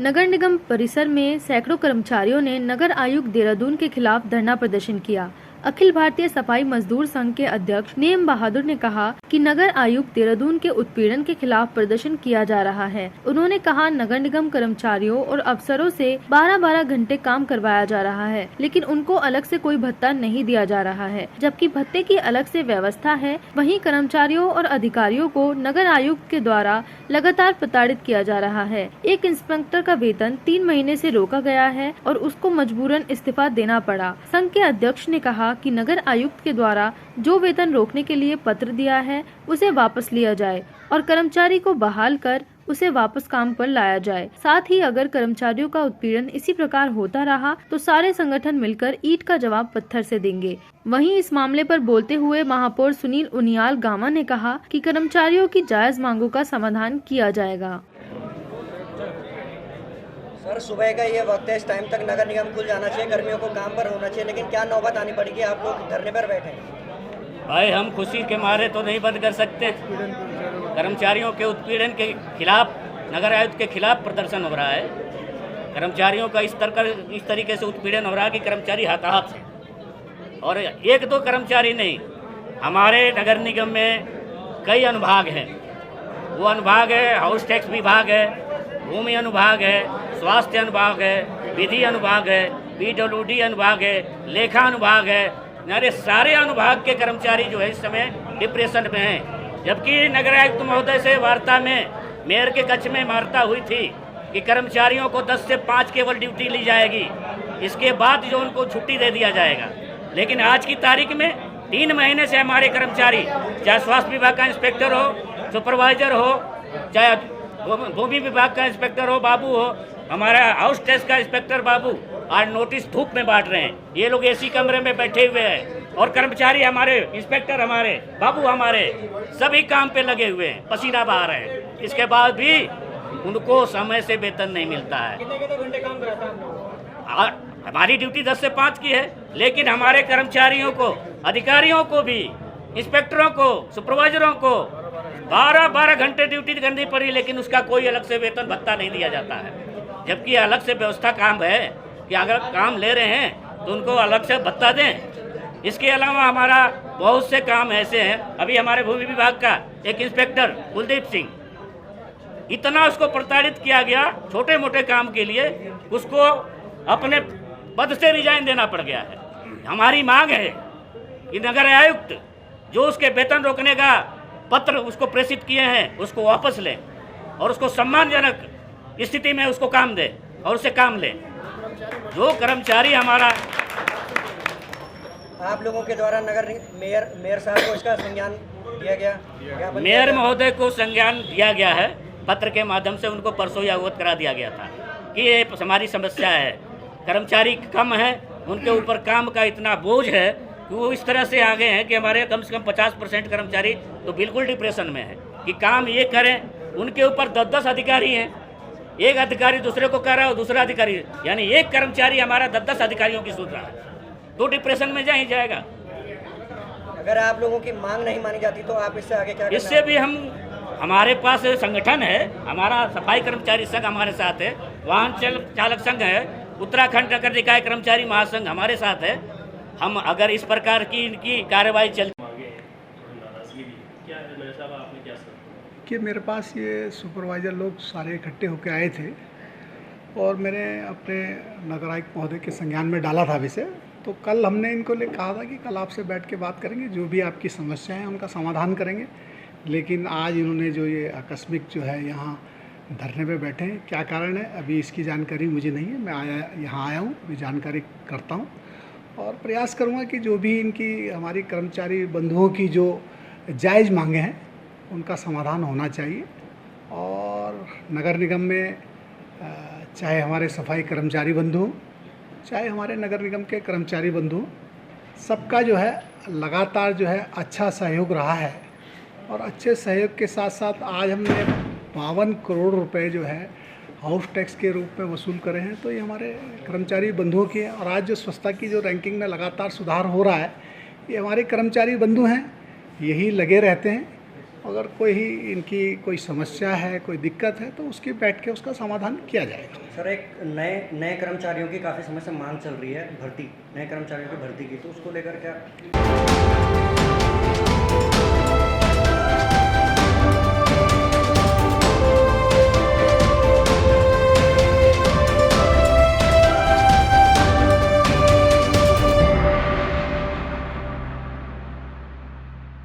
नगर निगम परिसर में सैकड़ों कर्मचारियों ने नगर आयुक्त देहरादून के खिलाफ धरना प्रदर्शन किया। अखिल भारतीय सफाई मजदूर संघ के अध्यक्ष नेम बहादुर ने कहा कि नगर आयुक्त देहरादून के उत्पीड़न के खिलाफ प्रदर्शन किया जा रहा है। उन्होंने कहा, नगर निगम कर्मचारियों और अफसरों से 12-12 घंटे काम करवाया जा रहा है, लेकिन उनको अलग से कोई भत्ता नहीं दिया जा रहा है, जबकि भत्ते की अलग से व्यवस्था है। वहीं कर्मचारियों और अधिकारियों को नगर आयुक्त के द्वारा लगातार प्रताड़ित किया जा रहा है। एक इंस्पेक्टर का वेतन 3 महीने से रोका गया है और उसको मजबूरन इस्तीफा देना पड़ा। संघ के अध्यक्ष ने कहा कि नगर आयुक्त के द्वारा जो वेतन रोकने के लिए पत्र दिया है उसे वापस लिया जाए और कर्मचारी को बहाल कर उसे वापस काम पर लाया जाए। साथ ही अगर कर्मचारियों का उत्पीड़न इसी प्रकार होता रहा तो सारे संगठन मिलकर ईंट का जवाब पत्थर से देंगे। वहीं इस मामले पर बोलते हुए महापौर सुनील उनियाल गामा ने कहा कि कर्मचारियों की जायज मांगों का समाधान किया जाएगा। सर, सुबह का ये वक्त है, इस टाइम तक नगर निगम खुल जाना चाहिए, कर्मियों को काम पर होना चाहिए, लेकिन क्या नौबत आनी पड़ेगी, आप लोग धरने पर बैठे हैं। भाई, हम खुशी के मारे तो नहीं बंद कर सकते। कर्मचारियों के उत्पीड़न के खिलाफ नगर आयुक्त के खिलाफ प्रदर्शन हो रहा है। कर्मचारियों का इस तरीके से उत्पीड़न हो रहा है कि कर्मचारी हताहत है। और एक दो कर्मचारी नहीं, हमारे नगर निगम में कई अनुभाग हैं। वो अनुभाग है, हाउस टैक्स विभाग है, भूमि अनुभाग है, स्वास्थ्य अनुभाग है, विधि अनुभाग है, PWD अनुभाग है, लेखा अनुभाग है। मेरे सारे अनुभाग के कर्मचारी जो है इस समय डिप्रेशन में हैं। जबकि नगर आयुक्त महोदय से वार्ता में मेयर के कक्ष में वार्ता हुई थी कि कर्मचारियों को 10 से 5 केवल ड्यूटी ली जाएगी, इसके बाद जो उनको छुट्टी दे दिया जाएगा। लेकिन आज की तारीख में 3 महीने से हमारे कर्मचारी, चाहे स्वास्थ्य विभाग का इंस्पेक्टर हो, सुपरवाइजर हो, चाहे भूमि विभाग का इंस्पेक्टर हो बाबू हो, हमारा हाउस टैक्स का इंस्पेक्टर बाबू, आज नोटिस धूप में बांट रहे हैं। ये लोग एसी कमरे में बैठे हुए हैं और कर्मचारी हमारे, इंस्पेक्टर हमारे, बाबू हमारे, सभी काम पे लगे हुए हैं, पसीना बहा रहे हैं। इसके बाद भी उनको समय से वेतन नहीं मिलता है। कितने घंटे काम कराता है? हमारी ड्यूटी 10 से 5 की है, लेकिन हमारे कर्मचारियों को, अधिकारियों को भी, इंस्पेक्टरों को, सुपरवाइजरों को 12-12 घंटे ड्यूटी करनी पड़ी, लेकिन उसका कोई अलग से वेतन भत्ता नहीं दिया जाता है। जबकि अलग से व्यवस्था काम है कि अगर काम ले रहे हैं तो उनको अलग से भत्ता दें। इसके अलावा हमारा बहुत से काम ऐसे हैं। अभी हमारे भूमि विभाग का एक इंस्पेक्टर कुलदीप सिंह, इतना उसको प्रताड़ित किया गया छोटे मोटे काम के लिए, उसको अपने पद से रिजाइन देना पड़ गया है। हमारी मांग है कि नगर आयुक्त जो उसके वेतन रोकने का पत्र उसको प्रेषित किए हैं उसको वापस लें और उसको सम्मानजनक स्थिति में उसको काम दे और उससे काम लें। जो कर्मचारी हमारा, आप लोगों के द्वारा मेयर साहब को इसका संज्ञान दिया गया, मेयर महोदय को संज्ञान दिया गया है, पत्र के माध्यम से उनको परसों ही अवगत करा दिया गया था कि ये हमारी समस्या है। कर्मचारी कम है, उनके ऊपर काम का इतना बोझ है कि वो इस तरह से आ गए हैं कि हमारे कम से कम 50% कर्मचारी तो बिल्कुल डिप्रेशन में है कि काम ये करें। उनके ऊपर 10-10 अधिकारी हैं, एक अधिकारी दूसरे को कह रहा है और दूसरा अधिकारी, यानी एक कर्मचारी हमारा 10-10 अधिकारियों की सुन रहा है, तो डिप्रेशन में जा ही जाएगा। अगर आप लोगों की मांग नहीं मानी जाती तो आप इससे आगे क्या? इससे भी हमारे पास संगठन है, हमारा सफाई कर्मचारी संघ हमारे साथ है, वाहन चालक संघ है, उत्तराखंड नगर निकाय कर्मचारी महासंघ हमारे साथ है। हम अगर इस प्रकार की इनकी कार्यवाही चलती कि मेरे पास ये सुपरवाइज़र लोग सारे इकट्ठे होकर आए थे और मैंने अपने नगर आयुक्त महोदय के संज्ञान में डाला था विषय। तो कल हमने इनको कहा था कि कल आपसे बैठ के बात करेंगे, जो भी आपकी समस्याएं हैं उनका समाधान करेंगे। लेकिन आज इन्होंने जो ये आकस्मिक जो है यहाँ धरने पे बैठे हैं, क्या कारण है अभी इसकी जानकारी मुझे नहीं है। मैं यहाँ आया हूँ, अभी जानकारी करता हूँ और प्रयास करूँगा कि जो भी इनकी, हमारी कर्मचारी बंधुओं की जो जायज़ मांगे हैं उनका समाधान होना चाहिए। और नगर निगम में चाहे हमारे सफाई कर्मचारी बंधु हों, चाहे हमारे नगर निगम के कर्मचारी बंधु हों, सबका जो है लगातार जो है अच्छा सहयोग रहा है। और अच्छे सहयोग के साथ साथ आज हमने 52 करोड़ रुपए जो है हाउस टैक्स के रूप में वसूल करे हैं। तो ये हमारे कर्मचारी बंधुओं की है। और आज जो स्वच्छता की जो रैंकिंग में लगातार सुधार हो रहा है, ये हमारे कर्मचारी बंधु हैं, यही लगे रहते हैं अगर कोई इनकी कोई समस्या है, कोई दिक्कत है, तो उसकी बैठ के उसका समाधान किया जाएगा। सर, एक नए कर्मचारियों की काफ़ी समय से मांग चल रही है, नए कर्मचारियों की भर्ती की, तो उसको लेकर क्या